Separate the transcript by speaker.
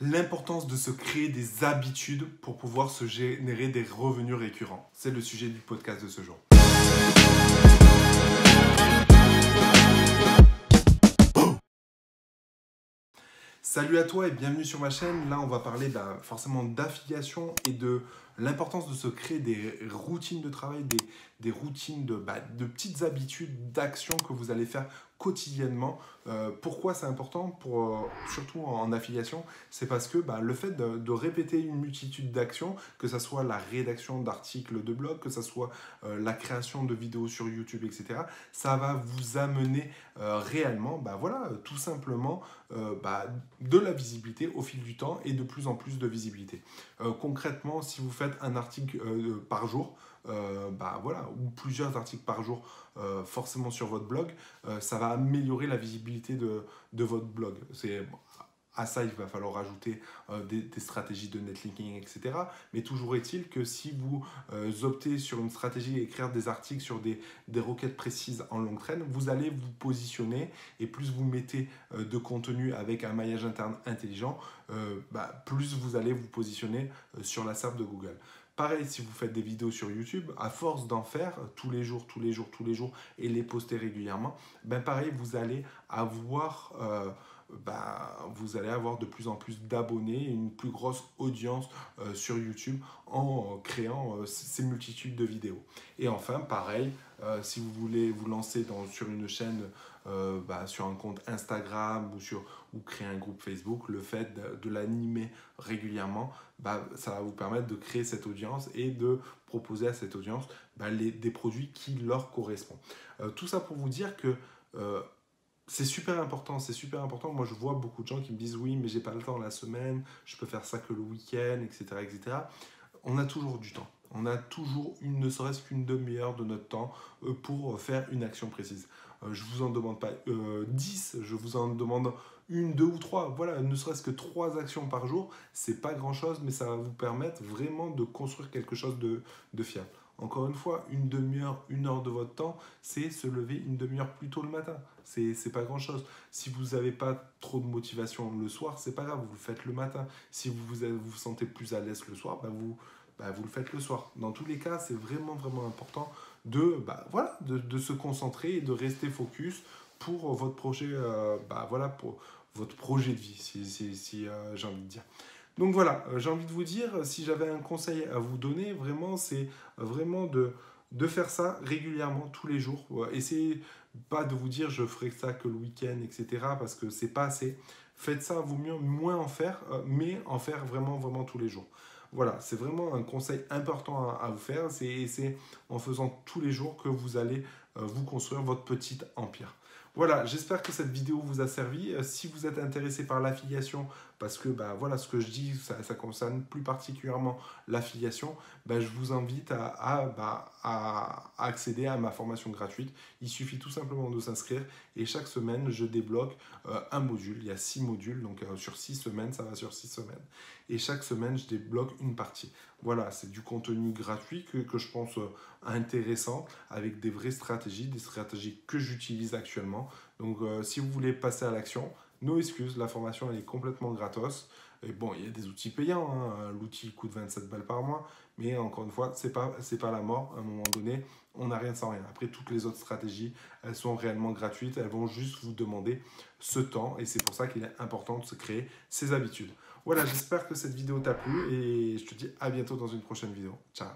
Speaker 1: L'importance de se créer des habitudes pour pouvoir se générer des revenus récurrents. C'est le sujet du podcast de ce jour. Salut à toi et bienvenue sur ma chaîne. Là, on va parler forcément d'affiliation et de l'importance de se créer des routines de travail, des routines de petites habitudes, d'actions que vous allez faire quotidiennement. Pourquoi c'est important, surtout en affiliation? C'est parce que le fait de répéter une multitude d'actions, que ce soit la rédaction d'articles de blog, que ce soit la création de vidéos sur YouTube, etc., ça va vous amener réellement, tout simplement, de la visibilité au fil du temps et de plus en plus de visibilité. Concrètement, si vous faites un article par jour, ou plusieurs articles par jour, forcément sur votre blog, ça va améliorer la visibilité de votre blog. À ça, il va falloir rajouter des stratégies de netlinking, etc. Mais toujours est-il que si vous optez sur une stratégie et écrire des articles sur des requêtes précises en longue traîne, vous allez vous positionner et plus vous mettez de contenu avec un maillage interne intelligent, plus vous allez vous positionner sur la SERP de Google. Pareil, si vous faites des vidéos sur YouTube, à force d'en faire tous les jours et les poster régulièrement, pareil, vous allez avoir de plus en plus d'abonnés et une plus grosse audience sur YouTube en créant ces multitudes de vidéos. Et enfin, pareil, si vous voulez vous lancer sur une chaîne, sur un compte Instagram ou créer un groupe Facebook, le fait de l'animer régulièrement, ça va vous permettre de créer cette audience et de proposer à cette audience des produits qui leur correspondent. Tout ça pour vous dire que c'est super important, c'est super important. Moi, je vois beaucoup de gens qui me disent « Oui, mais j'ai pas le temps la semaine, je peux faire ça que le week-end, etc. etc. » On a toujours du temps. On a toujours ne serait-ce qu'une demi-heure de notre temps pour faire une action précise. Je ne vous en demande pas 10, je vous en demande une, deux ou trois. Voilà, ne serait-ce que 3 actions par jour, c'est pas grand-chose, mais ça va vous permettre vraiment de construire quelque chose de fiable. Encore une fois, une demi-heure, 1 heure de votre temps, c'est se lever une demi-heure plus tôt le matin. C'est pas grand-chose. Si vous n'avez pas trop de motivation le soir, c'est pas grave, vous le faites le matin. Si vous sentez plus à l'aise le soir, vous le faites le soir. Dans tous les cas, c'est vraiment, vraiment important de se concentrer et de rester focus pour votre projet, pour votre projet de vie, si j'ai envie de dire. Donc voilà, j'ai envie de vous dire, si j'avais un conseil à vous donner, vraiment, c'est vraiment de faire ça régulièrement, tous les jours. Essayez pas de vous dire, je ferai ça que le week-end, etc., parce que c'est pas assez. Faites ça, vaut mieux moins en faire, mais en faire vraiment, vraiment tous les jours. Voilà, c'est vraiment un conseil important à vous faire. C'est en faisant tous les jours que vous allez vous construire votre petit empire. Voilà, j'espère que cette vidéo vous a servi. Si vous êtes intéressé par l'affiliation, parce que ce que je dis, ça concerne plus particulièrement l'affiliation, je vous invite à accéder à ma formation gratuite. Il suffit tout simplement de s'inscrire et chaque semaine, je débloque un module. Il y a 6 modules, donc sur 6 semaines, ça va sur 6 semaines. Et chaque semaine, je débloque une partie. Voilà, c'est du contenu gratuit que je pense intéressant, avec des vraies stratégies, des stratégies que j'utilise actuellement. Donc, si vous voulez passer à l'action, no excuses, la formation elle est complètement gratos. Et bon, il y a des outils payants, hein. L'outil coûte 27 balles par mois, mais encore une fois, c'est pas la mort. À un moment donné, on n'a rien sans rien. Après, toutes les autres stratégies, elles sont réellement gratuites, elles vont juste vous demander ce temps, et c'est pour ça qu'il est important de se créer ces habitudes. Voilà, j'espère que cette vidéo t'a plu, et je te dis à bientôt dans une prochaine vidéo. Ciao!